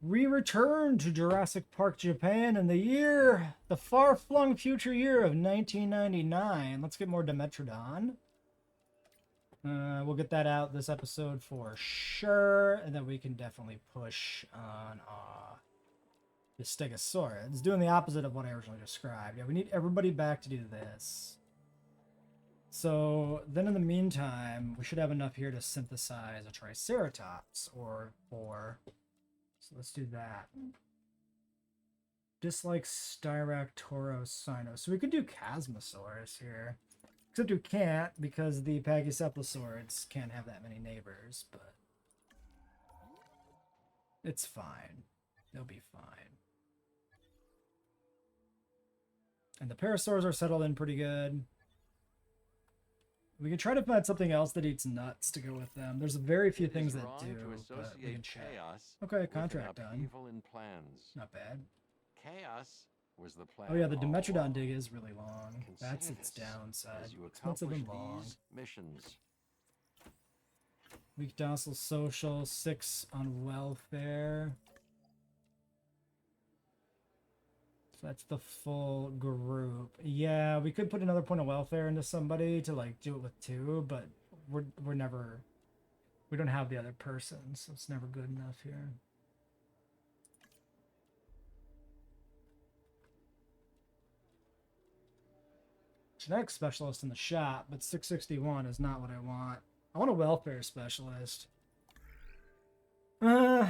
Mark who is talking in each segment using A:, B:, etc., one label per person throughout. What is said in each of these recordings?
A: We return to Jurassic Park Japan in the far-flung future year of 1999. Let's get more Dimetrodon. We'll get that out this episode for sure, and then we can definitely push on the Stegosaurus. It's doing the opposite of what I originally described. Yeah, we need everybody back to do this. So then in the meantime, we should have enough here to synthesize a Triceratops or 4. So let's do that. Dislike Styractorocynos. So we could do Chasmosaurus here. Except we can't because the Pachycephalosaurids can't have that many neighbors, but it's fine. They'll be fine. And the Parasaurs are settled in pretty good. We can try to find something else that eats nuts to go with them. There's very few things that do, but we can check. Okay, contract done. Not bad.
B: Chaos was the plan.
A: Oh yeah, the Dimetrodon dig is really long. That's its downside. Expensive and long.
B: Missions.
A: Weak docile social, 6 on welfare. So that's the full group. Yeah, we could put another point of welfare into somebody to like do it with 2, but we don't have the other person, so it's never good enough here. Genetic specialist in the shop, but 661 is not what I want. I want a welfare specialist. We'll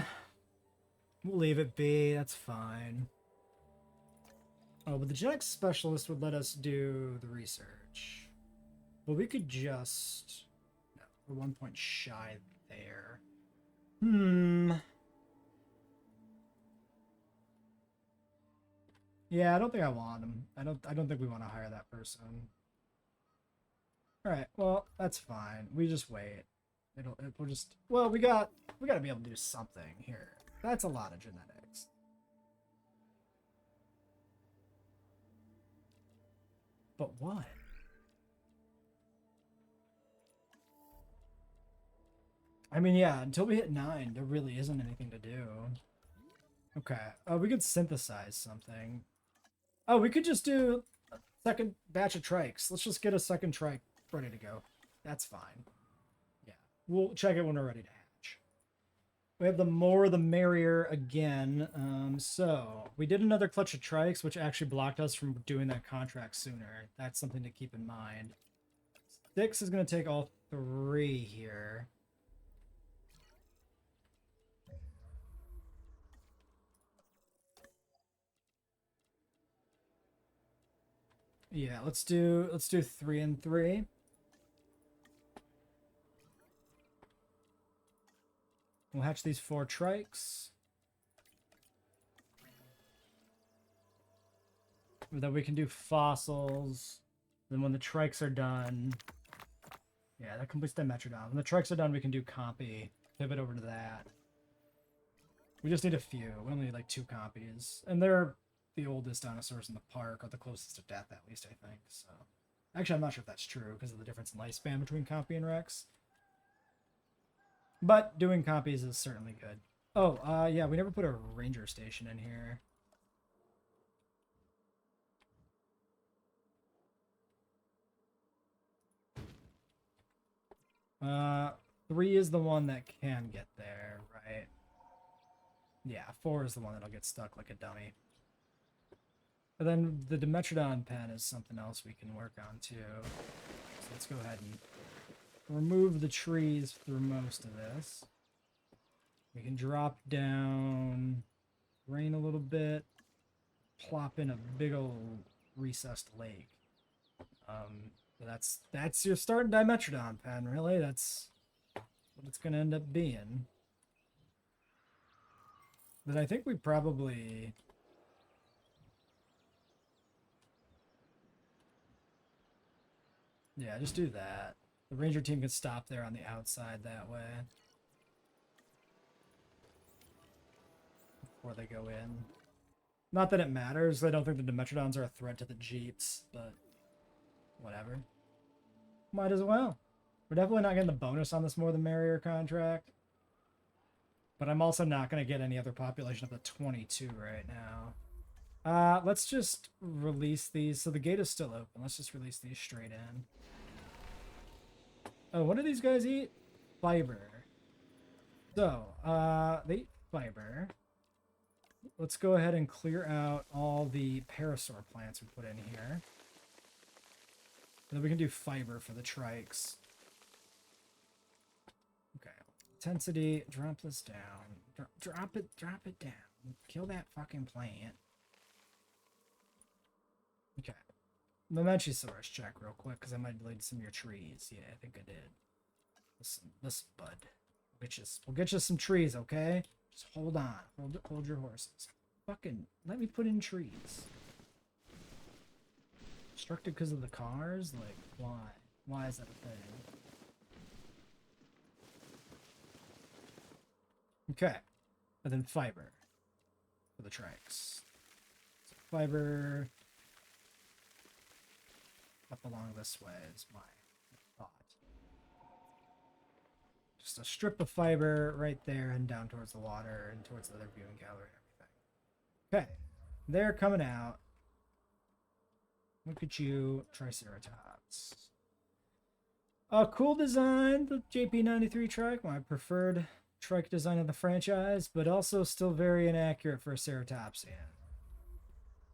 A: leave it be. That's fine. Oh, but the genetic specialist would let us do the research. But we could just... No, we're 1 point shy there. Yeah, I don't think I want him. I don't think we want to hire that person. All right, well, that's fine. We just wait. We'll just... Well, we got to be able to do something here. That's a lot of genetics. But what? I mean, yeah, until we hit 9, there really isn't anything to do. Okay. Oh, we could synthesize something. Oh, we could just do a second batch of trikes. Let's just get a second trike ready to go. That's fine. Yeah. We'll check it when we're ready to hatch. We have the more the merrier again. So we did another clutch of trikes, which actually blocked us from doing that contract sooner. That's something to keep in mind. 6 is going to take all 3 here. Yeah, let's do 3 and 3. We'll hatch these 4 trikes. Then we can do fossils. Then when the trikes are done... Yeah, that completes Dimetrodon. When the trikes are done, we can do Compy. Pivot over to that. We just need a few. We only need like 2 copies. And they're the oldest dinosaurs in the park, or the closest to death at least, I think. So, actually, I'm not sure if that's true because of the difference in lifespan between Compy and Rex. But doing copies is certainly good. Oh, yeah, we never put a ranger station in here. Three is the one that can get there, right? Yeah, 4 is the one that'll get stuck like a dummy. And then the Dimetrodon pen is something else we can work on too. So let's go ahead and remove the trees through most of this. We can drop down, rain a little bit, plop in a big old recessed lake. That's your starting Dimetrodon pen, really. That's what it's gonna end up being. But I think we probably... Yeah, just do that. The ranger team can stop there on the outside that way. Before they go in. Not that it matters. I don't think the Dimetrodons are a threat to the Jeeps, but whatever. Might as well. We're definitely not getting the bonus on this more the merrier contract. But I'm also not going to get any other population up to 22 right now. Let's just release these. So the gate is still open. Let's just release these straight in. Oh, what do these guys eat? Fiber. So, they eat fiber. Let's go ahead and clear out all the parasaur plants we put in here. And then we can do fiber for the trikes. Okay. Intensity, drop this down. Drop it down. Kill that fucking plant. Okay. Momentosaurus check real quick, because I might delete some of your trees. Yeah, I think I did. Listen, bud. We'll get you some trees, okay? Just hold on. Hold your horses. Fucking let me put in trees. Obstructed because of the cars? Like, why? Why is that a thing? Okay. And then fiber for the trikes. So fiber up along this way is my thought. Just a strip of fiber right there and down towards the water and towards the other viewing gallery and everything. Okay. They're coming out. Look at you, Triceratops. A cool design, the JP93 trike, my preferred trike design of the franchise, but also still very inaccurate for a ceratopsian.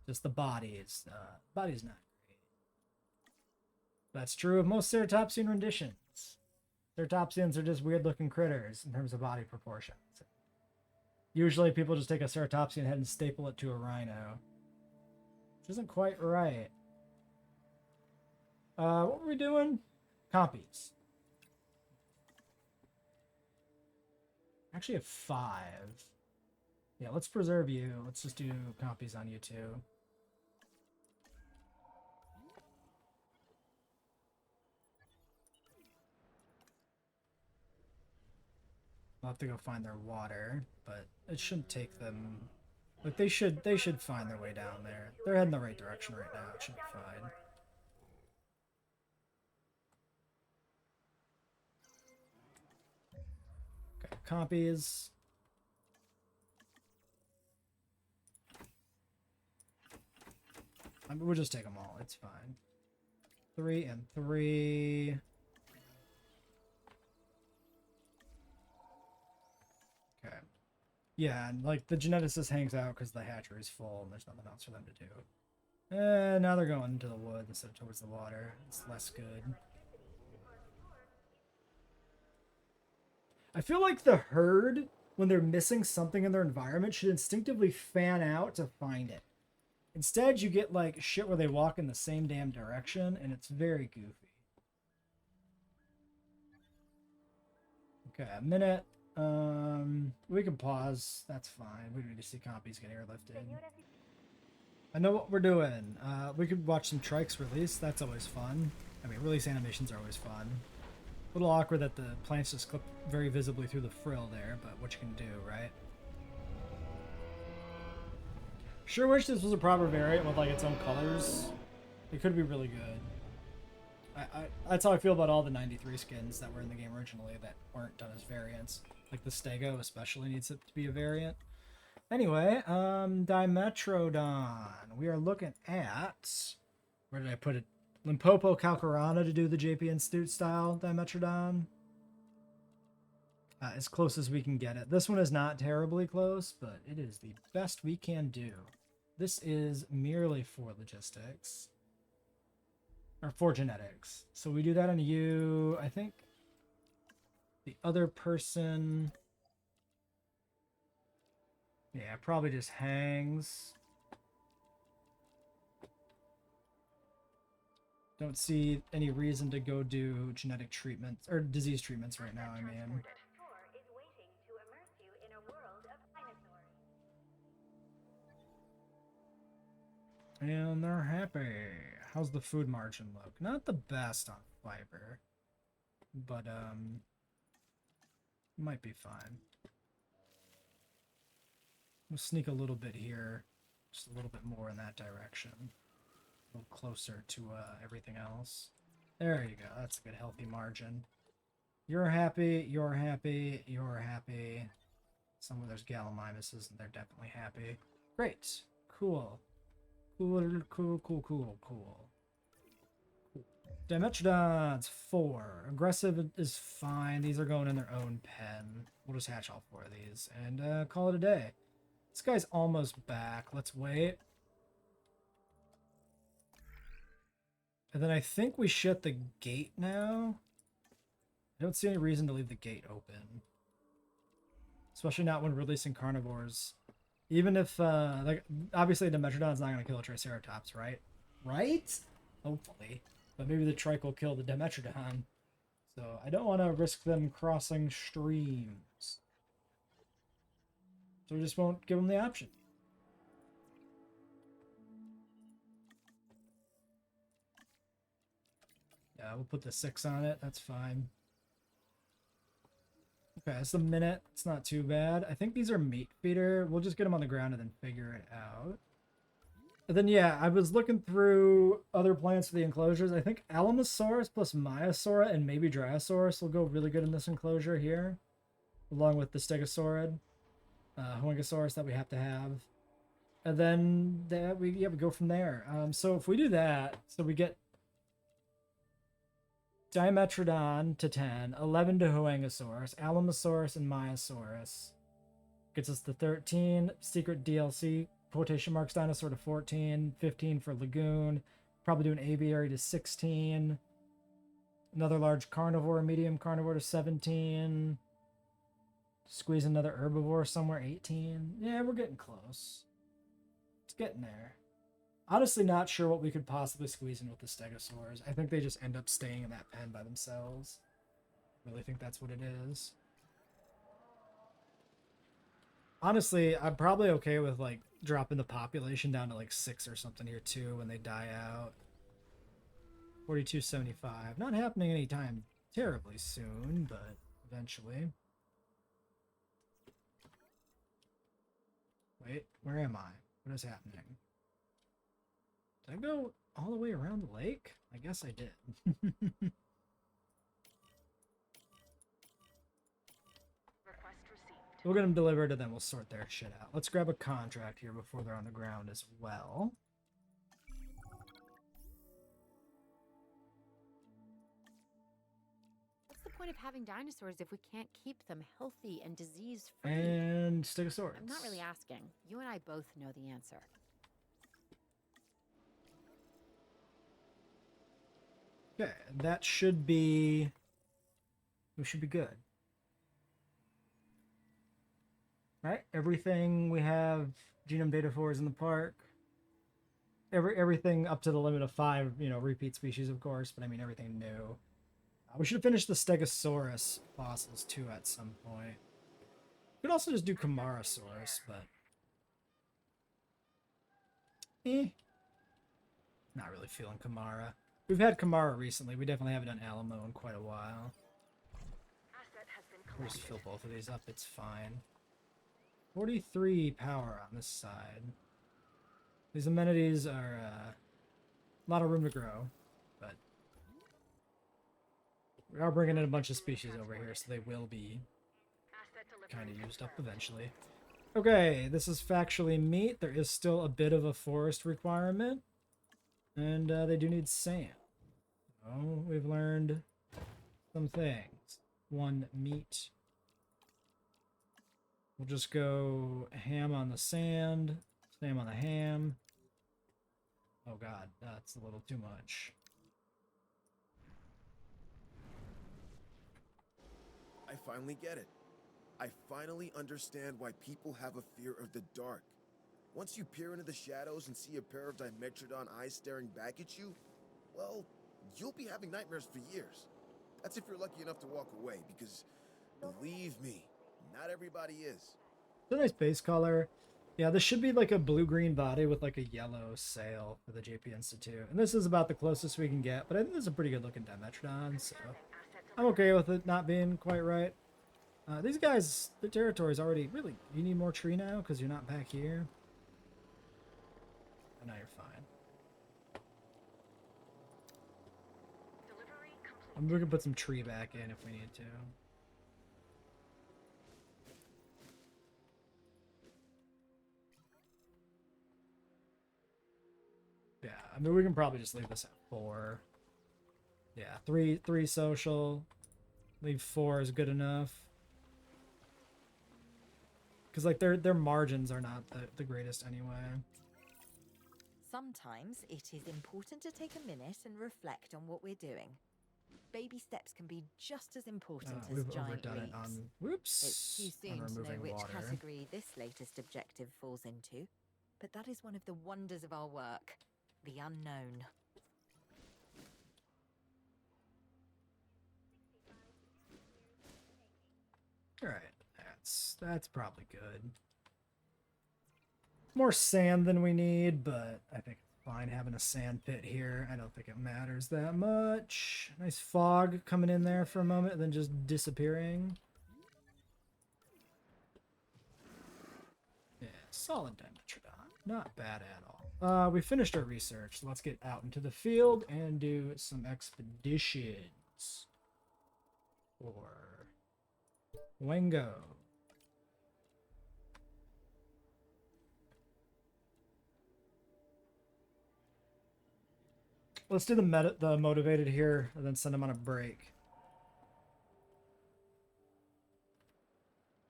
A: Just the body's not great. That's true of most ceratopsian renditions. Ceratopsians are just weird looking critters in terms of body proportions. Usually people just take a ceratopsian head and staple it to a rhino. Which isn't quite right. What were we doing? Compies. Actually have 5. Yeah, let's preserve you. Let's just do compies on you too. I'll have to go find their water, but it shouldn't take them. Like they should find their way down there. They're heading the right direction right now. It should be fine. Okay, copies. I mean, we'll just take them all. It's fine. 3 and 3. Okay. Yeah, and like the geneticist hangs out because the hatchery is full and there's nothing else for them to do. And now they're going into the wood instead of towards the water. It's less good. I feel like the herd, when they're missing something in their environment, should instinctively fan out to find it. Instead, you get like shit where they walk in the same damn direction, and it's very goofy. Okay, a minute. We can pause. That's fine. We need to see copies get airlifted. I know what we're doing. We could watch some trikes release. That's always fun. I mean, release animations are always fun. A little awkward that the plants just clip very visibly through the frill there, but what you can do, right? Sure wish this was a proper variant with like its own colors. It could be really good. That's how I feel about all the 93 skins that were in the game originally that weren't done as variants. Like the Stego especially needs it to be a variant. Anyway, Dimetrodon. We are looking at, where did I put it? Limpopo Calcarana to do the JP Institute style Dimetrodon. As close as we can get it. This one is not terribly close, but it is the best we can do. This is merely for logistics. Or for genetics. So we do that on you. I think the other person... Yeah, probably just hangs. Don't see any reason to go do genetic treatments, or disease treatments right now, I mean. And they're happy. How's the food margin look? Not the best on fiber, but might be fine. We'll sneak a little bit here, just a little bit more in that direction. A little closer to everything else. There you go. That's a good healthy margin. You're happy, you're happy, you're happy. Somewhere there's Gallimimuses, and they're definitely happy. Great. Cool. Cool. Dimetrodon's 4. Aggressive is fine. These are going in their own pen. We'll just hatch all 4 of these and call it a day. This guy's almost back. Let's wait. And then I think we shut the gate now. I don't see any reason to leave the gate open. Especially not when releasing carnivores. Even if, like, obviously Dimetrodon's not going to kill a Triceratops, right? Right? Hopefully. But maybe the trike will kill the Dimetrodon. So I don't want to risk them crossing streams. So we just won't give them the option. Yeah, we'll put the 6 on it. That's fine. Okay, it's a minute. It's not too bad. I think these are meat feeder. We'll just get them on the ground and then figure it out. And then, yeah, I was looking through other plants for the enclosures. I think Alamosaurus plus Myosaura and maybe Dryosaurus will go really good in this enclosure here. Along with the Stegosaurid, Huangosuchus that we have to have. And then we go from there. So if we do that, so we get Dimetrodon to 10, 11 to Huangosuchus, Alamosaurus and Myosaurus. Gets us to 13, secret DLC, quotation marks dinosaur to 14, 15 for Lagoon, probably do an aviary to 16, another large carnivore, medium carnivore to 17, squeeze another herbivore somewhere, 18. Yeah, we're getting close. It's getting there. Honestly, not sure what we could possibly squeeze in with the Stegosaurs. I think they just end up staying in that pen by themselves. I really think that's what it is. Honestly, I'm probably okay with, like, dropping the population down to, like, 6 or something here, too, when they die out. 4275. Not happening anytime terribly soon, but eventually. Wait, where am I? What is happening? Did I go all the way around the lake? I guess I did. We'll get them delivered and then we'll sort their shit out. Let's grab a contract here before they're on the ground as well.
C: What's the point of having dinosaurs if we can't keep them healthy and disease-free?
A: And Stegosaurus.
C: I'm not really asking. You and I both know the answer.
A: Okay, that should be... We should be good. Right? Everything we have genome data for is in the park. Everything up to the limit of 5, you know, repeat species, of course, but I mean everything new. We should have finished the Stegosaurus fossils, too, at some point. We could also just do Camarasaurus, but... Not really feeling Camara. We've had Camara recently. We definitely haven't done Alamo in quite a while. We'll just fill both of these up. It's fine. 43 power on this side. These amenities are a lot of room to grow, but we are bringing in a bunch of species over here, so they will be kind of used up eventually. Okay, this is factually meat. There is still a bit of a forest requirement, and they do need sand. So we've learned some things. 1 meat. We'll just go ham on the sand, Sam on the ham. Oh god, that's a little too much.
D: I finally get it. I finally understand why people have a fear of the dark. Once you peer into the shadows and see a pair of Dimetrodon eyes staring back at you, well, you'll be having nightmares for years. That's if you're lucky enough to walk away, because believe me, not everybody is.
A: It's a nice base color. Yeah, this should be like a blue-green body with like a yellow sail for the JP Institute. And this is about the closest we can get, but I think this is a pretty good looking Dimetrodon, so I'm okay with it not being quite right. These guys, the territory is already really... You need more tree now because you're not back here? Oh, now you're fine. We can put some tree back in if we need to. Yeah, I mean, we can probably just leave this at 4. Yeah, three social. Leave 4 is good enough. Because, like, their margins are not the greatest anyway.
E: Sometimes it is important to take a minute and reflect on what we're doing. Baby steps can be just as important as
A: We've
E: giant
A: overdone it
E: leaps.
A: on... Whoops!
E: It's too soon
A: on
E: to know
A: removing
E: which
A: water.
E: category this latest objective falls into, but that is one of the wonders of our work, the unknown.
A: Alright, that's probably good. More sand than we need, but I think it's fine having a sand pit here. I don't think it matters that much. Nice fog coming in there for a moment and then just disappearing. Yeah, solid Dimetrodon. Not bad at all. We finished our research. Let's get out into the field and do some expeditions. For Huango. Let's do the motivated here and then send them on a break.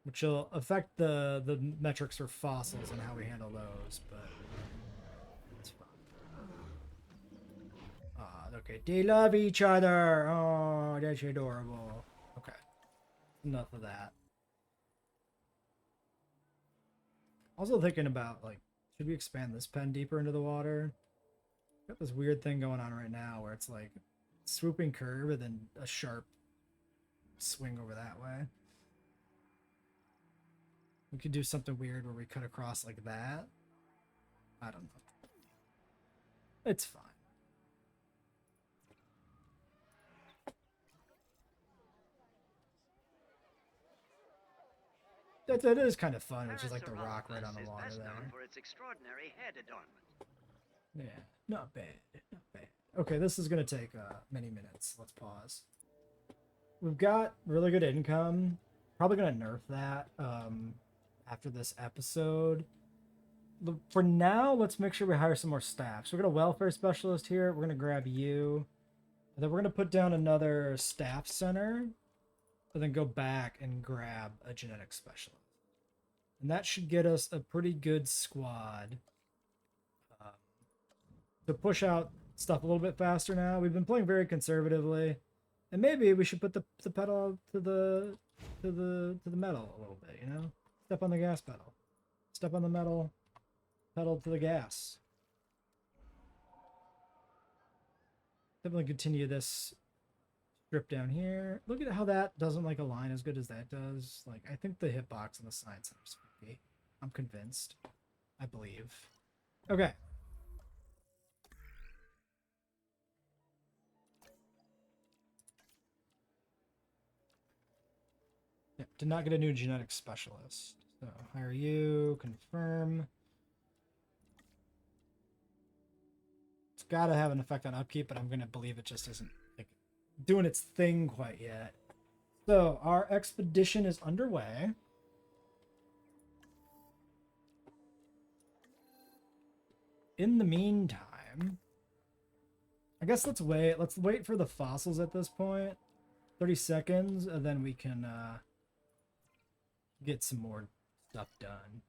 A: Which will affect the metrics for fossils and how we handle those, but it's fine. Okay, they love each other. Oh, that's adorable. Okay, enough of that. Also thinking about, like, should we expand this pen deeper into the water? Got this weird thing going on right now where it's like swooping curve and then a sharp swing over that way. We could do something weird where we cut across like that. I don't know. It's fine. That is kind of fun. It's just like the rock right on the water there.
F: For its extraordinary head adornment.
A: Yeah, not bad, not bad. Okay, this is gonna take many minutes. Let's pause. We've got really good income. Probably gonna nerf that after this episode. For now, let's make sure we hire some more staff. So we're gonna welfare specialist here. We're gonna grab you, and then we're gonna put down another staff center, and then go back and grab a genetic specialist. And that should get us a pretty good squad to push out stuff a little bit faster now. We've been playing very conservatively, and maybe we should put the pedal to the metal a little bit, you know? Step on the gas pedal. Step on the metal, pedal to the gas. Definitely continue this strip down here. Look at how that doesn't like align as good as that does. Like, I think the hitbox and the science center's funky. I'm convinced. I believe. Okay. Yeah, did not get a new genetic specialist. So hire you, confirm. It's got to have an effect on upkeep, but I'm going to believe it just isn't like doing its thing quite yet. So our expedition is underway. In the meantime, I guess let's wait. Let's wait for the fossils at this point. 30 seconds, and then we can get some more stuff done.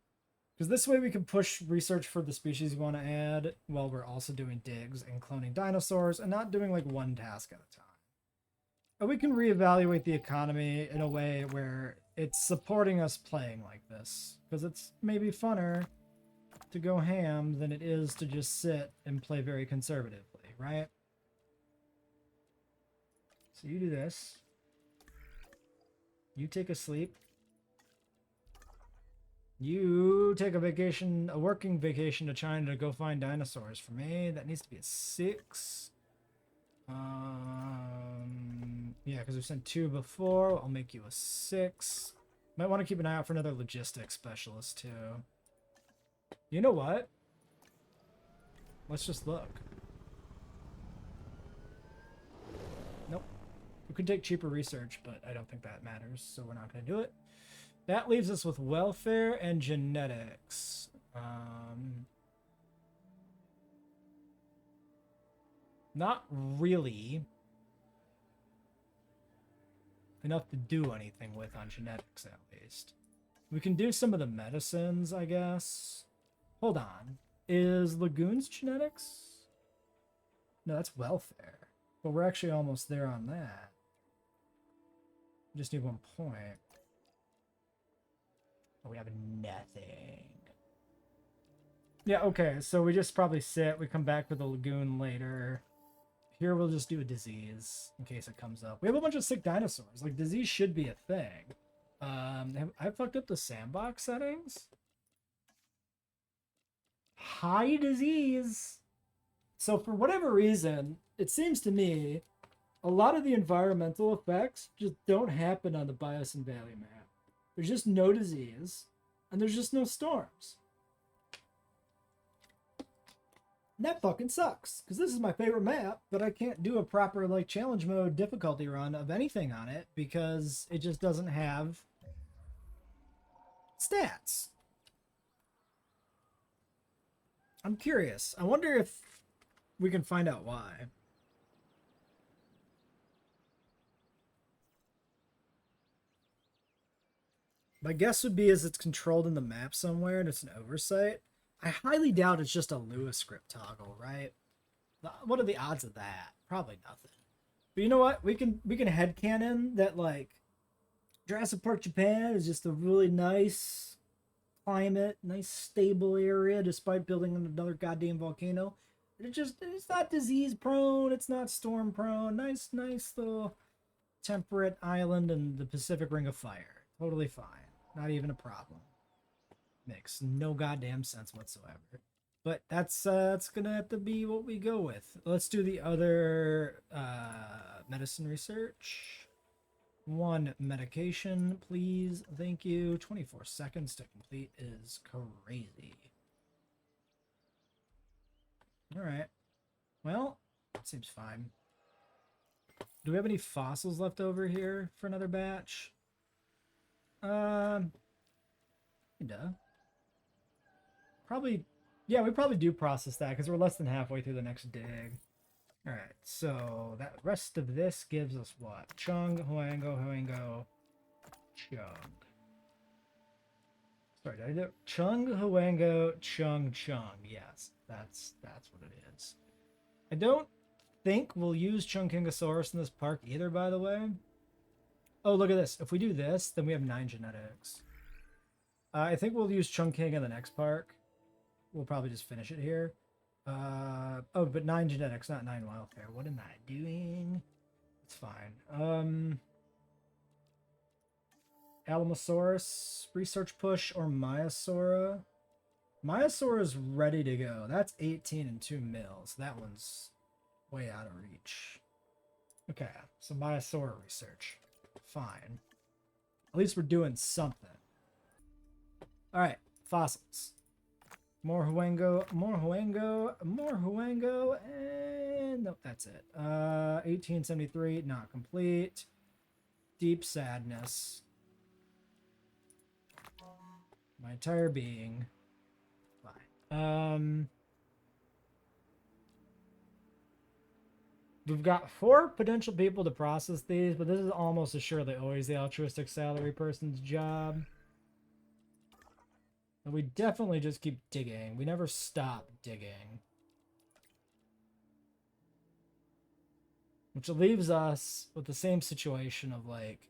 A: Because this way we can push research for the species we want to add while we're also doing digs and cloning dinosaurs and not doing like one task at a time. And we can reevaluate the economy in a way where it's supporting us playing like this. Because it's maybe funner to go ham than it is to just sit and play very conservatively, right? So you do this. You take a sleep. You take a vacation, a working vacation to China to go find dinosaurs. For me, that needs to be a 6. Yeah, because we've sent 2 before. I'll make you a 6. Might want to keep an eye out for another logistics specialist too. You know what? Let's just look. Nope. We could take cheaper research, but I don't think that matters, so we're not going to do it. That leaves us with welfare and genetics. Not really enough to do anything with on genetics, at least. We can do some of the medicines, I guess. Hold on. Is Lagoon's genetics? No, that's welfare. But we're actually almost there on that. Just need 1 point. Oh, we have nothing. Yeah, okay, so we just probably sit. We come back with the Lagoon later. Here we'll just do a disease in case it comes up. We have a bunch of sick dinosaurs. Like, disease should be a thing. I fucked up the sandbox settings. High disease. So for whatever reason, it seems to me a lot of the environmental effects just don't happen on the Biosin Valley map. There's just no disease, and there's just no storms. And that fucking sucks, because this is my favorite map, but I can't do a proper like challenge mode difficulty run of anything on it because it just doesn't have stats. I'm curious. I wonder if we can find out why. My guess would be is it's controlled in the map somewhere and it's an oversight. I highly doubt it's just a Lewis script toggle, right? What are the odds of that? Probably nothing. But you know what? We can headcanon that like Jurassic Park Japan is just a really nice climate, nice stable area despite building another goddamn volcano. It's not disease prone, it's not storm prone. Nice little temperate island in the Pacific Ring of Fire. Totally fine. Not even a problem. Makes no goddamn sense whatsoever. But that's gonna have to be what we go with. Let's do the other medicine research. 1 medication, please. Thank you. 24 seconds to complete is crazy. Alright. Well, seems fine. Do we have any fossils left over here for another batch? Kinda. Probably, yeah, we probably do process that because we're less than halfway through the next dig. Alright, so that rest of this gives us what? Chung, Huango, Chung. Sorry, did I do it? Chung, Huango, Chung. Yes, that's what it is. I don't think we'll use Chungkingosaurus in this park either, by the way. Oh, look at this. If we do this, then we have 9 genetics. I think we'll use Chungking in the next park. We'll probably just finish it here. Oh, but 9 genetics, not 9 welfare. What am I doing? It's fine. Alamosaurus, research push, or Myosaura. Myosaura is ready to go. That's 18 and 2 mils. That one's way out of reach. Okay, so Myosaura research. Fine. At least we're doing something. Alright, fossils. More Huango, and nope, that's it. 1873, not complete. Deep sadness. My entire being. Fine. We've got 4 potential people to process these, but this is almost assuredly always the altruistic salary person's job. And we definitely just keep digging. We never stop digging. Which leaves us with the same situation of, like,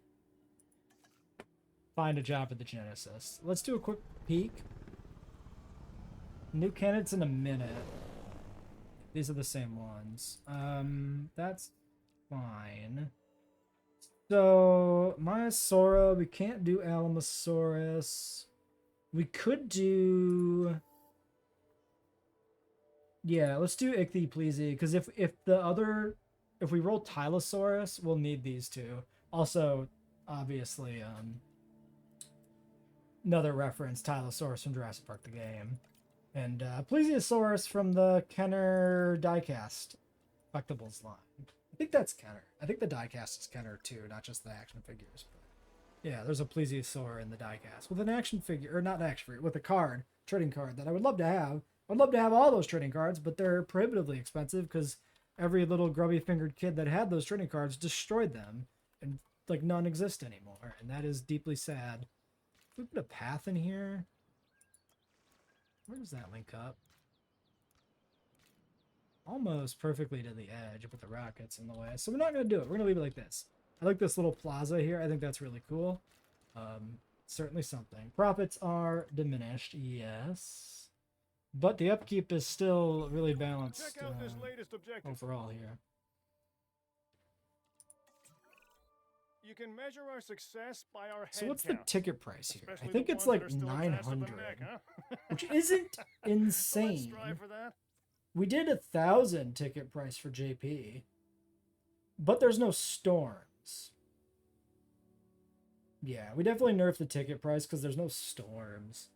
A: find a job for the geneticist. Let's do a quick peek. New candidates in a minute. These are the same ones. That's fine. So, Myosaura, we can't do Alamosaurus. We could do... Yeah, let's do Ichthypleasy, because if we roll Tylosaurus, we'll need these two. Also, obviously, another reference, Tylosaurus from Jurassic Park the game. And Plesiosaurus from the Kenner diecast collectibles line. I think that's Kenner. I think the diecast is Kenner too, not just the action figures. But yeah, there's a Plesiosaur in the diecast with an action figure, or not an action figure, with a card, trading card that I would love to have. I'd love to have all those trading cards, but they're prohibitively expensive because every little grubby-fingered kid that had those trading cards destroyed them, and like none exist anymore, and that is deeply sad. If we put a path in here, where does that link up? Almost perfectly to the edge, but the rocket's in the way, so we're not going to do it. We're going to leave it like this. I like this little plaza here. I think that's really cool. Certainly something. Profits are diminished, yes, but the upkeep is still really balanced
G: Check out this latest objective.
A: overall here.
G: You can measure our success by our head
A: So what's
G: count,
A: the ticket price here? I
G: especially
A: think
G: the
A: it's
G: ones
A: like
G: that are still attached to the
A: 900,
G: neck, huh?
A: which isn't
G: So let's
A: insane.
G: strive for that.
A: We did 1,000 ticket price for JP, but there's no storms. Yeah, we definitely nerfed the ticket price because there's no storms.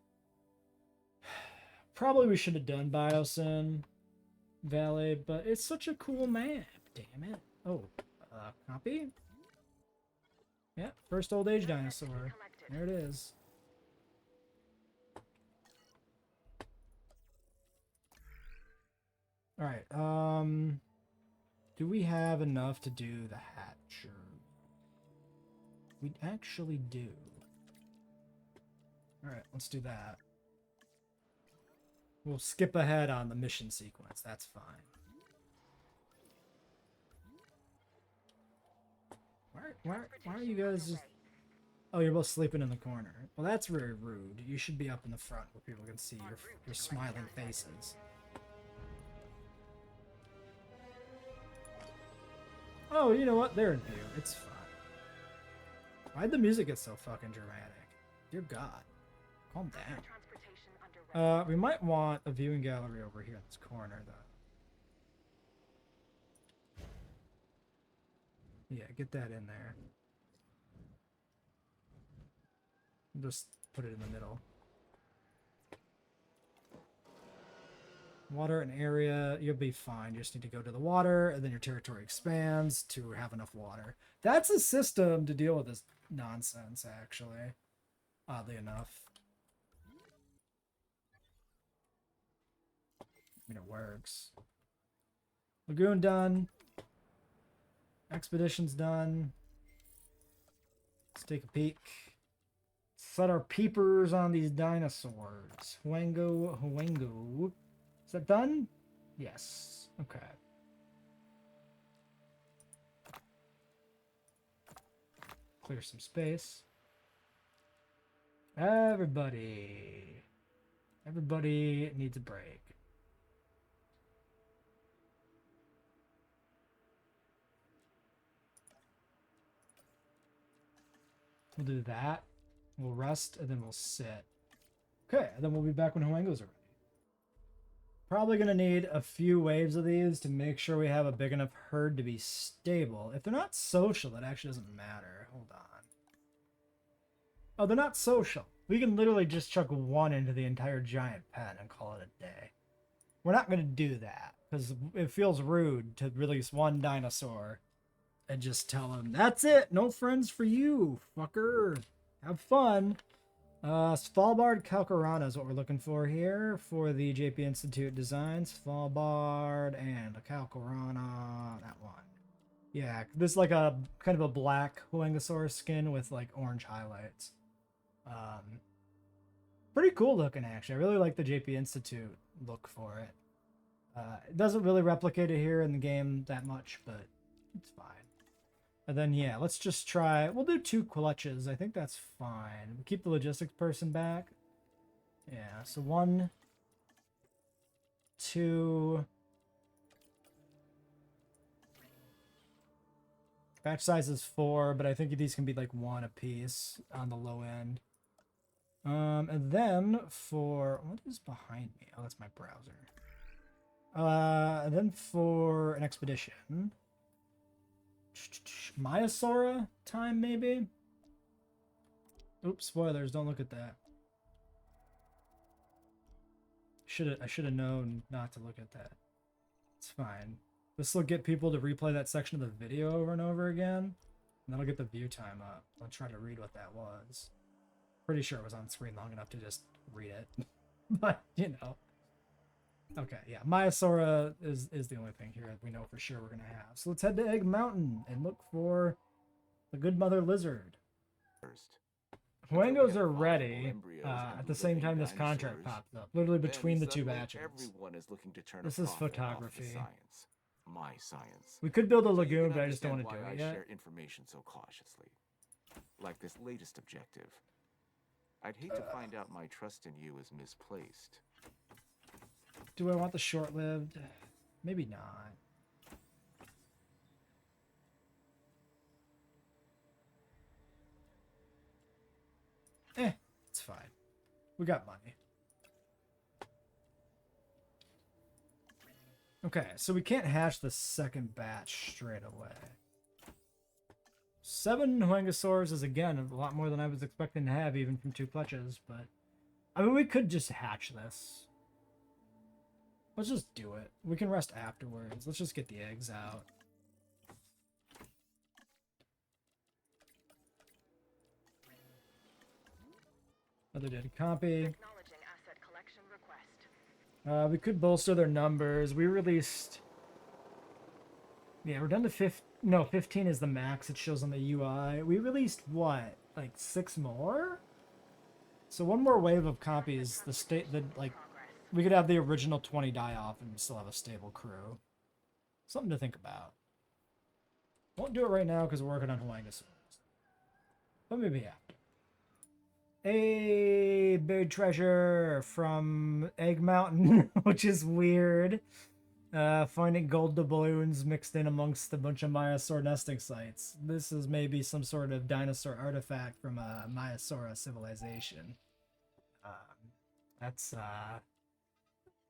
A: Probably we should have done Biosyn Valley, but it's such a cool map. Damn it. Oh, copy? Yeah, first old age dinosaur. There it is. Alright, do we have enough to do the hatcher? We actually do. Alright, let's do that. We'll skip ahead on the mission sequence, that's fine. Why are you guys just... Oh, you're both sleeping in the corner. Well, that's very rude. You should be up in the front where people can see your smiling faces. Oh, you know what? They're in view. It's fine. Why'd the music get so fucking dramatic? Dear God. Calm down. We might want a viewing gallery over here in this corner, though. Yeah, get that in there. Just put it in the middle. Water and area, you'll be fine. You just need to go to the water, and then your territory expands to have enough water. That's a system to deal with this nonsense, actually. Oddly enough. I mean, it works. Lagoon done. Expedition's done. Let's take a peek. Set our peepers on these dinosaurs. Huango. Is that done? Yes. Okay. Clear some space. Everybody needs a break. We'll do that. We'll rest, and then we'll sit. Okay, and then we'll be back when Huango's are ready. Probably going to need a few waves of these to make sure we have a big enough herd to be stable. If they're not social, that actually doesn't matter. Hold on. Oh, they're not social. We can literally just chuck one into the entire giant pen and call it a day. We're not going to do that, because it feels rude to release one dinosaur and just tell him, that's it, no friends for you, fucker. Have fun. Svalbard Calcarana is what we're looking for here for the JP Institute designs. Svalbard and a Calcarana, that one. Yeah, this is like a kind of a black Huangosaurus skin with like orange highlights. Pretty cool looking, actually. I really like the JP Institute look for it. It doesn't really replicate it here in the game that much, but it's fine. And then, yeah, let's just try... We'll do 2 clutches. I think that's fine. We'll keep the logistics person back. Yeah, so 1, 2... Batch size is 4, but I think these can be like 1 apiece on the low end. And then for... What is behind me? Oh, that's my browser. And then for an expedition... Myosaura time, maybe? Oops, spoilers, don't look at that. I should have known not to look at that. It's fine. This will get people to replay that section of the video over and over again. And that'll get the view time up. I'll try to read what that was. Pretty sure it was on screen long enough to just read it. But, you know. Okay, yeah, Myosaura is the only thing here we know for sure we're gonna have. So let's head to Egg Mountain and look for the good mother lizard.
B: First.
A: Huangos are ready at the same time this contract popped up, literally between the two batches.
B: Everyone is looking to turn
A: This
B: a
A: is
B: profit off the
A: photography.
B: science. My science.
A: We could build a
B: So you
A: lagoon,
B: can
A: but I just don't want to do
B: understand
A: it
B: why I
A: yet.
B: share information so cautiously. Like this latest objective. I'd hate to find out my trust in you is misplaced.
A: Do I want the short-lived? Maybe not. It's fine. We got money. Okay, so we can't hatch the second batch straight away. 7 Huangosaurs is, again, a lot more than I was expecting to have, even from 2 clutches, but... I mean, we could just hatch this. Let's just do it. We can rest afterwards. Let's just get the eggs out. Another dead copy. We could bolster their numbers. We released... Yeah, we're down to 15. No, 15 is the max it shows on the UI. We released, what? Like 6 more? So one more wave of copies. We could have the original 20 die off and still have a stable crew. Something to think about. Won't do it right now because we're working on Huangosuchus. But maybe after. A buried treasure from Egg Mountain, which is weird. Finding gold doubloons mixed in amongst a bunch of Myosaur nesting sites. This is maybe some sort of dinosaur artifact from a Myosaura civilization.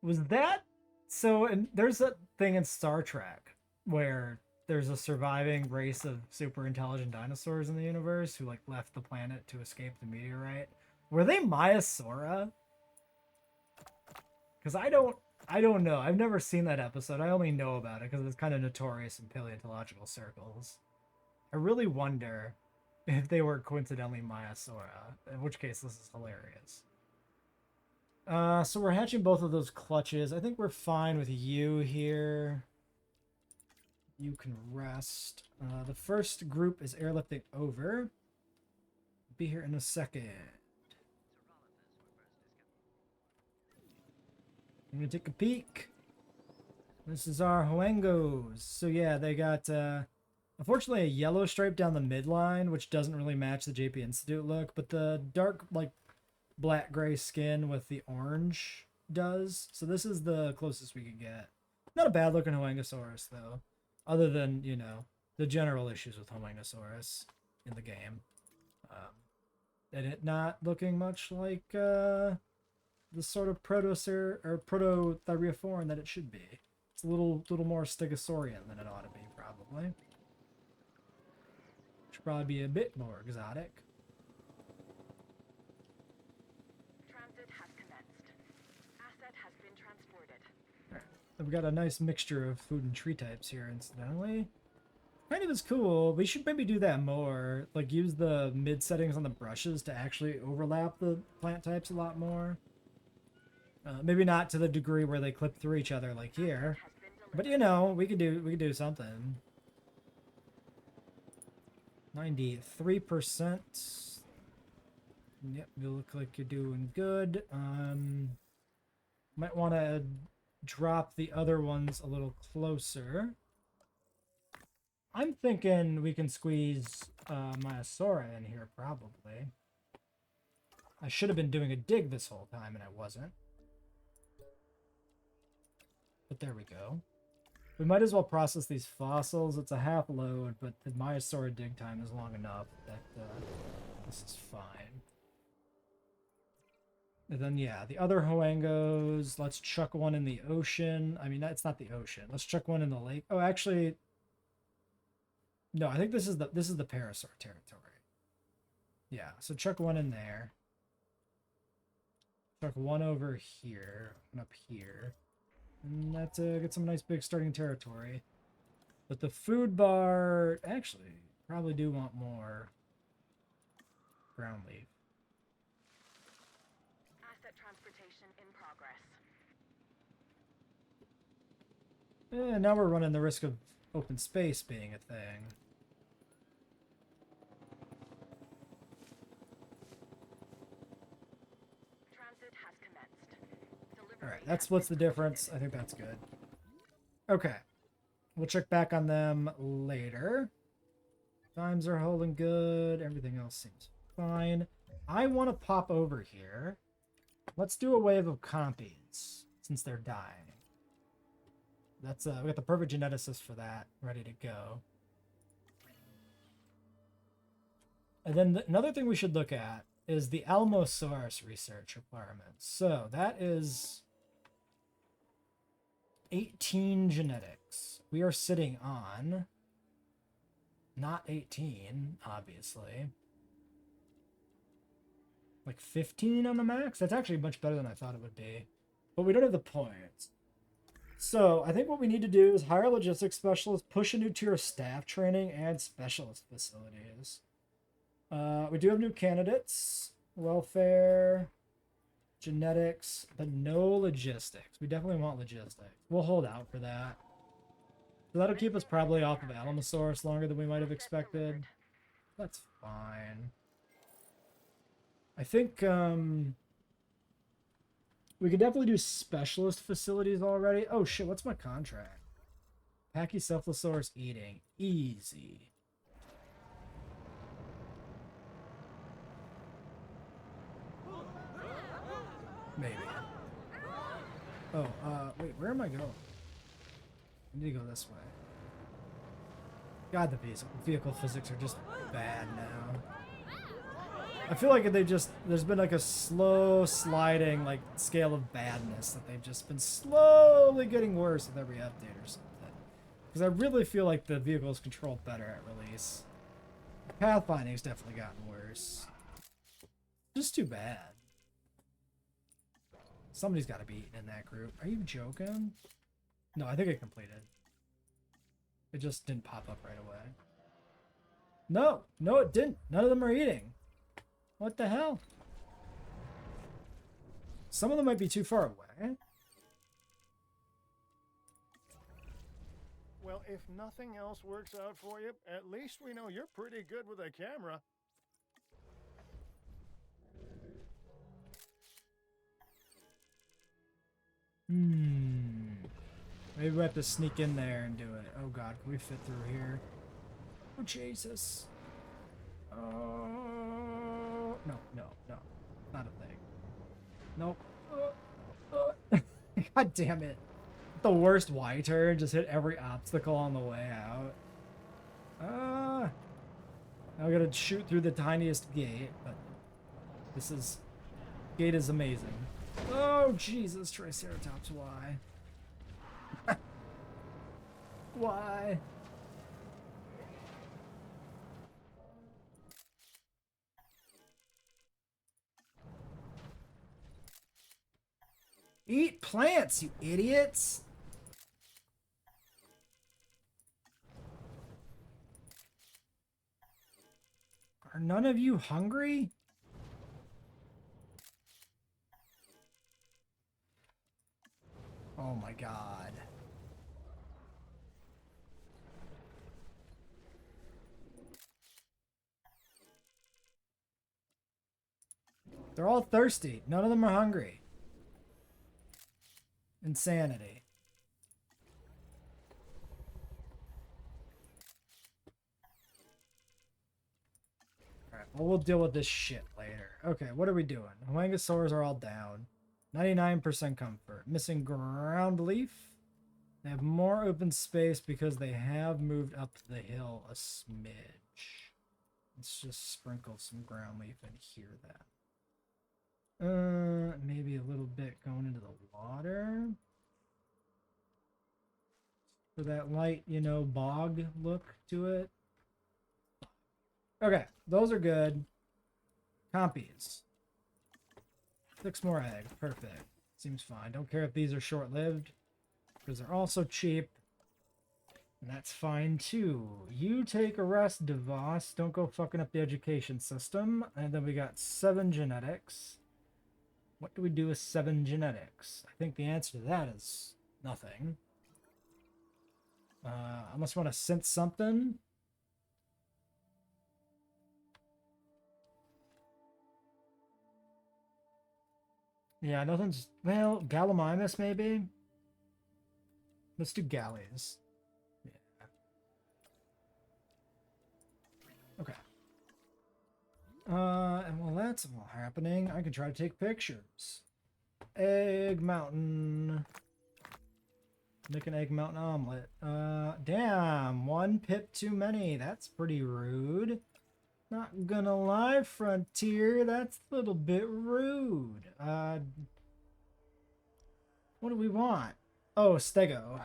A: Was that... So, and there's a thing in Star Trek where there's a surviving race of super intelligent dinosaurs in the universe who, like, left the planet to escape the meteorite. Were they Myosaura? Because I don't know. I've never seen that episode. I only know about it because it's kind of notorious in paleontological circles. I really wonder if they were coincidentally Myosaura, in which case this is hilarious. So we're hatching both of those clutches. I think we're fine with you here. You can rest. The first group is airlifting over. Be here in a second. I'm gonna take a peek. This is our Huangos. So yeah, they got unfortunately a yellow stripe down the midline, which doesn't really match the JP Institute look, but the dark, like, black gray skin with the orange does. So this is the closest we can get. Not a bad looking Huangosaurus though, other than, you know, the general issues with Huangosaurus in the game. And it not looking much like the sort of proto-thyreophorine that it should be. It's a little more stegosaurian than it ought to be, probably. Should probably be a bit more exotic.
H: Transit has commenced. Asset has been transported.
A: Alright. We've got a nice mixture of food and tree types here, incidentally. Kind of is cool. We should maybe do that more. Like, use the mid settings on the brushes to actually overlap the plant types a lot more. Maybe not to the degree where they clip through each other like here, but you know, we could do something. 93%. Yep, you look like you're doing good. Might want to drop the other ones a little closer. I'm thinking we can squeeze Myosaura in here, probably. I should have been doing a dig this whole time, and I wasn't. But there we go. We might as well process these fossils. It's a half load, but the Myosaura dig time is long enough that this is fine. And then, yeah, the other Huangos, let's chuck one in the ocean. I mean, it's not the ocean. Let's chuck one in the lake. Oh, actually, no, I think this is the Parasaur territory. Yeah, so chuck one in there. Chuck one over here, and up here. And that's get some nice big starting territory. But the food bar, actually, probably do want more ground leaf.
H: Asset transportation in progress.
A: Now we're running the risk of open space being a thing.
H: Transit has commenced.
A: All right, that splits the difference. I think that's good. Okay. We'll check back on them later. Times are holding good. Everything else seems fine. I want to pop over here. Let's do a wave of compies, since they're dying. That's we got the perfect geneticist for that, ready to go. And then another thing we should look at is the Almosaurus research requirements. So that is 18 genetics. We are sitting on not 18, obviously. Like 15 on the max? That's actually much better than I thought it would be. But we don't have the points. So I think what we need to do is hire a logistics specialist, push a new tier of staff training, add specialist facilities. We do have new candidates. Welfare, genetics, but no logistics. We definitely want logistics. We'll hold out for that. So that'll keep us probably off of Alamosaurus longer than we might have expected. That's fine. I think we could definitely do specialist facilities already. Oh shit, what's my contract? Pachycephalosaurus eating. Easy. Maybe. Oh, wait, where am I going? I need to go this way. God, the vehicle physics are just bad now. I feel like there's been like a slow sliding like scale of badness that they've just been slowly getting worse with every update or something. Because I really feel like the vehicle is controlled better at release. Pathfinding's definitely gotten worse. Just too bad. Somebody's got to be eaten in that group. Are you joking? No, I think it completed. It just didn't pop up right away. No, no, it didn't. None of them are eating. What the hell? Some of them might be too far away.
G: Well, if nothing else works out for you, at least we know you're pretty good with a camera.
A: Maybe we have to sneak in there and do it. Oh god, can we fit through here? Oh Jesus. Oh no, no, no. Not a thing. Nope. God damn it. The worst Y turn, just hit every obstacle on the way out. Now I gotta shoot through the tiniest gate, but gate is amazing. Oh Jesus, Triceratops, why? Why? Eat plants, you idiots! Are none of you hungry? Oh my god. They're all thirsty. None of them are hungry. Insanity. Alright, well, we'll deal with this shit later. Okay, what are we doing? Huangosaurs are all down. 99% comfort. Missing ground leaf. They have more open space because they have moved up the hill a smidge. Let's just sprinkle some ground leaf in here then. Maybe a little bit going into the water. For that light, you know, bog look to it. Okay, those are good. Compies. 6 more eggs. Perfect. Seems fine. Don't care if these are short-lived, because they're also cheap. And that's fine, too. You take a rest, DeVos. Don't go fucking up the education system. And then we got 7 genetics. What do we do with 7 genetics? I think the answer to that is nothing. Unless you want to sense something. Yeah, nothing's... Well, Gallimimus, maybe? Let's do galleys. Yeah. Okay. And while that's all happening, I can try to take pictures. Egg Mountain. Make an egg mountain omelet. Damn, one pip too many. That's pretty rude. Not gonna lie, Frontier, that's a little bit rude. What do we want? Oh, stego.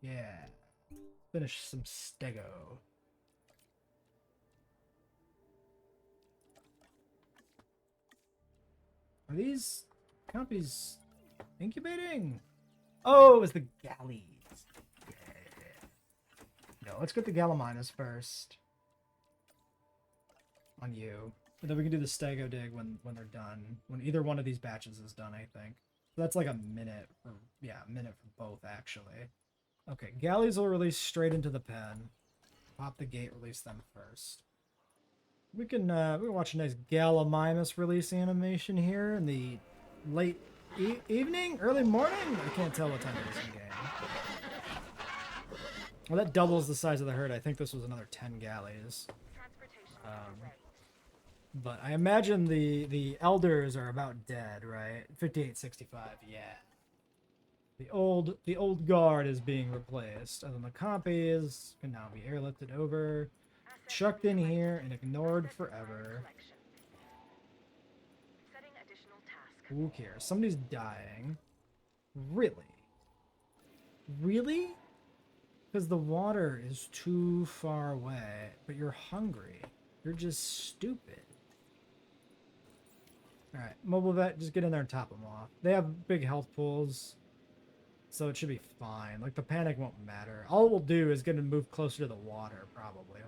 A: Yeah. Finish some stego. Are these compies incubating? Oh, it was the galleys. Yeah. No, let's get the Gallimimus first. On you. And then we can do the stego dig when they're done. When either one of these batches is done, I think. So that's like a minute. Or, yeah, a minute for both, actually. Okay, galleys will release straight into the pen. Pop the gate, release them first. We can watch a nice Gallimimus release animation here in the late evening? Early morning? I can't tell what time it is in game. Well, that doubles the size of the herd. I think this was another 10 galleys. But I imagine the elders are about dead, right? 5865, yeah. The old guard is being replaced. And then the compies can now be airlifted over, chucked in here, and ignored forever. Who cares? Somebody's dying. Really? Really? Because the water is too far away, but you're hungry. You're just stupid. Alright, mobile vet, just get in there and top them off. They have big health pools, so it should be fine. Like, the panic won't matter. All it will do is get him moved closer to the water, probably.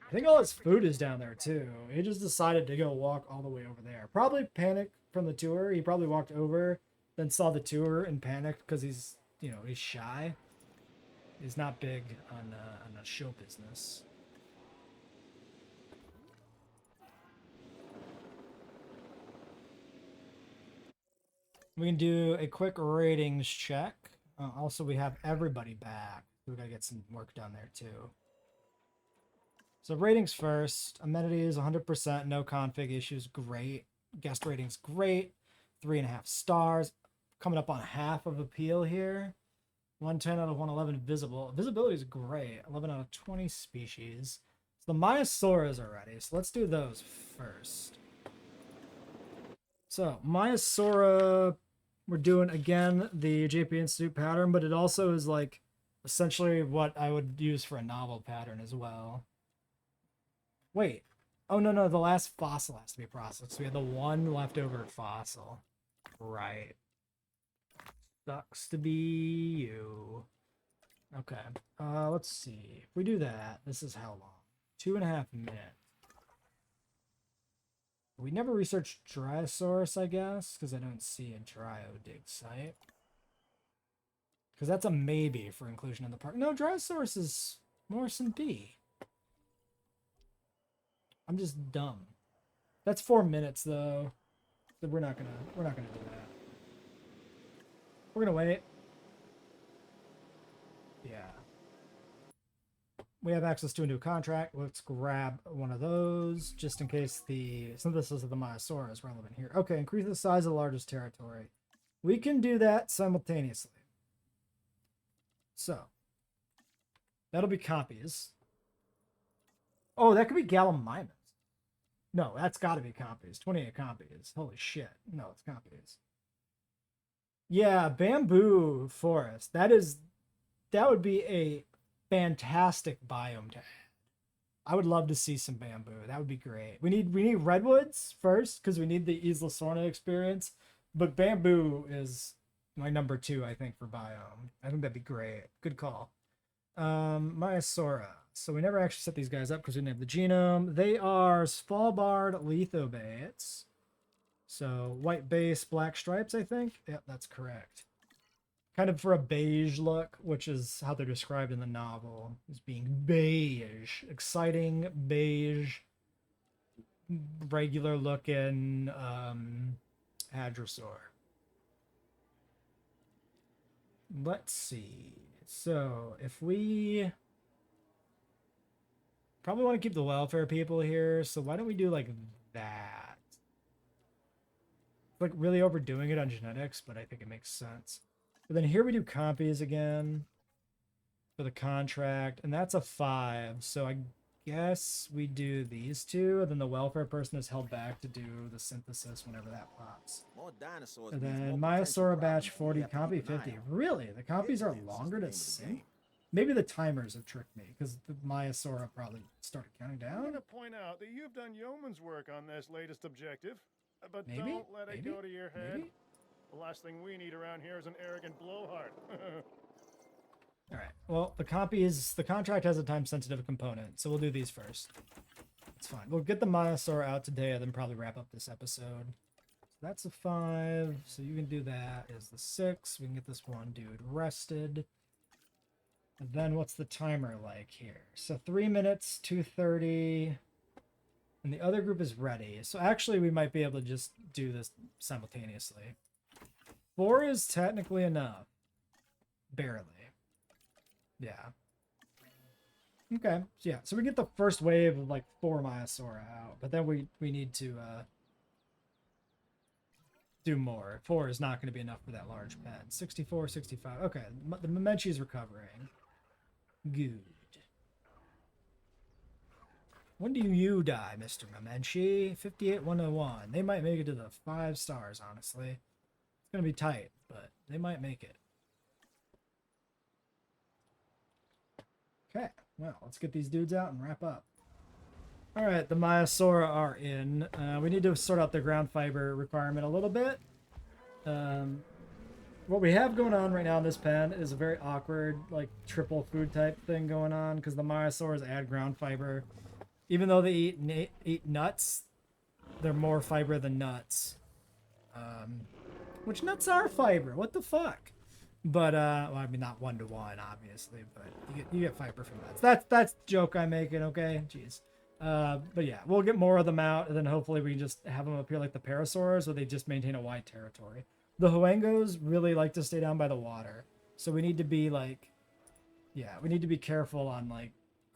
A: I think all his food is down there, too. He just decided to go walk all the way over there. Probably panicked from the tour. He probably walked over, then saw the tour and panicked because he's, you know, he's shy. He's not big on a show business. We can do a quick ratings check. Also, we have everybody back. We gotta get some work done there too. So ratings first. Amenities 100%, no config issues, great. Guest ratings great. 3.5 stars. Coming up on half of appeal here. 110 out of 111 visible. Visibility is great. 11 out of 20 species. So the Myosauras are ready. So let's do those first. So, Myosaura, we're doing, again, the JP Institute pattern, but it also is, like, essentially what I would use for a novel pattern as well. Wait. Oh, no, the last fossil has to be processed. So we had the one leftover fossil. Right. Sucks to be you. Okay. Let's see. If we do that, this is how long? 2.5 minutes. We never researched Dryosaurus, I guess, because I don't see a Dryo dig site. Because that's a maybe for inclusion in the park. No, Dryosaurus is Morrison B. I'm just dumb. That's 4 minutes though. So we're not gonna do that. We're gonna wait. Yeah. We have access to a new contract. Let's grab one of those, just in case the synthesis of the Myosaura is relevant here. Okay, increase the size of the largest territory. We can do that simultaneously. So, that'll be copies. Oh, that could be Gallimimus. No, that's got to be copies. 28 copies. Holy shit. No, it's copies. Yeah, bamboo forest. That would be a fantastic biome to add. I would love to see some bamboo. That would be great. We need redwoods first because we need the Isla Sorna experience, but bamboo is my number 2, I think, for biome. I think that'd be great. Good call. Myosaura. So we never actually set these guys up because we didn't have the genome. They are Svalbard lithobates. So white base, black stripes, I think. Yep, that's correct. kind of for a beige look, which is how they're described in the novel, as being beige, exciting beige, regular looking hadrosaur. Let's see. So if we probably want to keep the welfare people here, so why don't we do like that? Like really overdoing it on genetics, but I think it makes sense. But then here we do compies again for the contract, and that's a 5. So I guess we do these two, and then the welfare person is held back to do the synthesis whenever that pops.
D: More dinosaurs.
A: And
D: means
A: then
D: more potential
A: Myosaura batch
D: problems
A: 40,
D: we have to
A: compy
D: keep an eye
A: 50.
D: on.
A: Really? The compies are
D: It's just
A: longer
D: the
A: to
D: name of the
A: sync?
D: game.
A: Maybe the timers have tricked me, because the Myosaura probably started counting
G: I'm
A: down.
G: going to point out that you've done yeoman's work on this latest objective, but
A: Maybe?
G: don't let it
A: Maybe?
G: go to your head.
A: Maybe?
G: The last thing we need around here is an arrogant blowhard.
A: All right. Well, the contract has a time-sensitive component, so we'll do these first. It's fine. We'll get the Myosaur out today, and then probably wrap up this episode. So that's a 5. So you can do that. Is the 6. We can get this one dude rested. And then what's the timer like here? So 3 minutes, 2:30, and the other group is ready. So actually, we might be able to just do this simultaneously. 4 is technically enough. Barely. Yeah. Okay. So yeah. So we get the first wave of like 4 Myosaura out, but then we need to do more. 4 is not going to be enough for that large pen. 64, 65. Okay. The Momenchi is recovering. Good. When do you die, Mr. Momenchi? 58-101. They might make it to the 5 stars, honestly. It's going to be tight, but they might make it. Okay, well, let's get these dudes out and wrap up. All right, the Myosaura are in. We need to sort out the ground fiber requirement a little bit. What we have going on right now in this pen is a very awkward, like, triple food type thing going on, because the Myosaurs add ground fiber. Even though they eat nuts, they're more fiber than nuts. Which nuts are fiber? What the fuck? But well, I mean, not 1-to-1, obviously, but you get fiber from nuts. That's the joke I'm making, okay? Jeez. But yeah, we'll get more of them out, and then hopefully we can just have them appear like the parasaurs, or they just maintain a wide territory. The Huangos really like to stay down by the water, so we need to be like, yeah, we need to be careful on like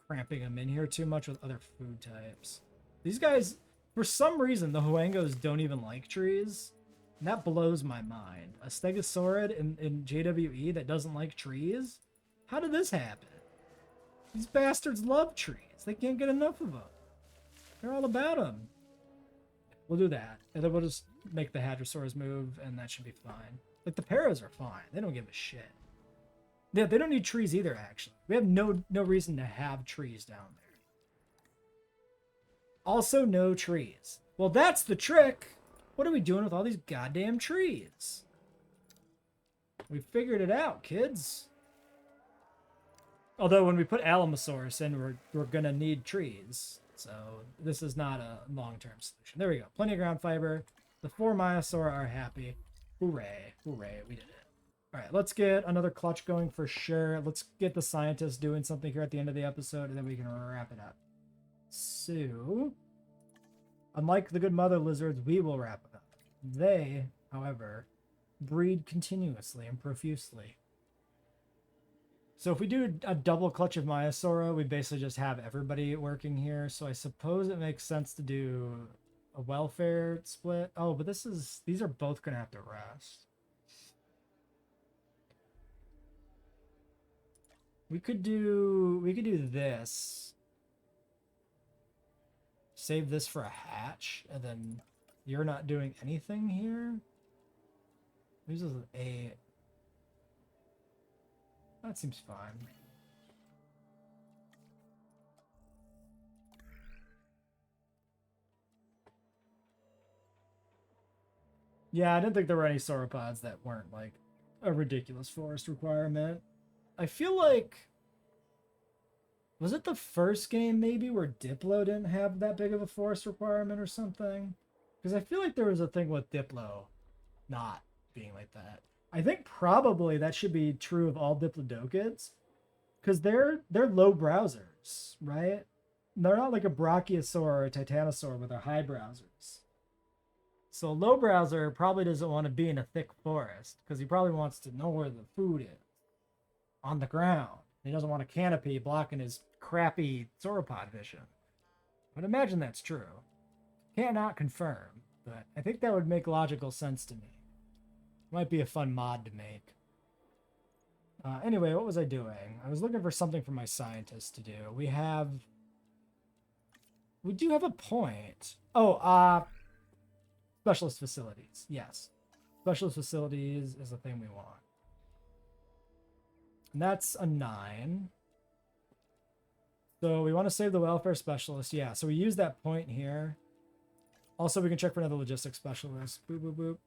A: cramping them in here too much with other food types. These guys, for some reason, the Huangos don't even like trees. And that blows my mind. A Stegosaurid in JWE that doesn't like trees? How did this happen? These bastards love trees. They can't get enough of them. They're all about them. We'll do that. And then we'll just make the Hadrosaurs move, and that should be fine. Like, the Paras are fine. They don't give a shit. Yeah, they don't need trees either, actually. We have no reason to have trees down there. Also, no trees. Well, that's the trick. What are we doing with all these goddamn trees? We figured it out, kids. Although when we put Alamosaurus in, we're gonna need trees. So this is not a long-term solution. There we go. Plenty of ground fiber. The 4 Myosaura are happy. Hooray. Hooray. We did it. All right, let's get another clutch going for sure. Let's get the scientists doing something here at the end of the episode, and then we can wrap it up. So, unlike the good mother lizards, we will wrap it up. They, however, breed continuously and profusely. So if we do a double clutch of Myosaura, we basically just have everybody working here. So I suppose it makes sense to do a welfare split. Oh, but these are both going to have to rest. We could do this. Save this for a hatch, and then you're not doing anything here. This is an 8. That seems fine. Yeah, I didn't think there were any sauropods that weren't like a ridiculous forest requirement. I feel like, was it the first game maybe where Diplo didn't have that big of a forest requirement or something? Because I feel like there was a thing with Diplo not being like that. I think probably that should be true of all Diplodocids, because they're low browsers, right? They're not like a Brachiosaur or a Titanosaur with their high browsers. So a low browser probably doesn't want to be in a thick forest because he probably wants to know where the food is on the ground. He doesn't want a canopy blocking his crappy sauropod vision. I'd imagine that's true. Cannot confirm, but I think that would make logical sense to me. Might be a fun mod to make. Anyway, what was I doing? I was looking for something for my scientists to do. We do have a point. Oh, specialist facilities. Yes. Specialist facilities is the thing we want. And that's a 9. So we want to save the welfare specialist. Yeah, so we use that point here. Also, we can check for another logistics specialist. Boop, boop, boop.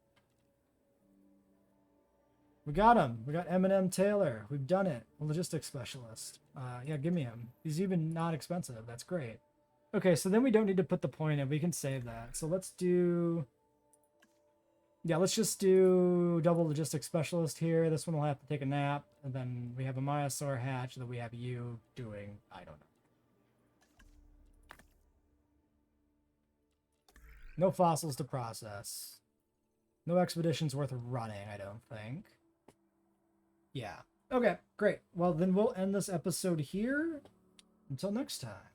A: We got him. We got M&M Taylor. We've done it. A logistics specialist. Yeah, give me him. He's even not expensive. That's great. Okay, so then we don't need to put the point in. We can save that. So let's do... Yeah, let's just do double logistics specialist here. This one will have to take a nap. And then we have a Myosaur hatch that we have you doing... I don't know. No fossils to process. No expeditions worth running, I don't think. Yeah. Okay, great. Well, then we'll end this episode here. Until next time.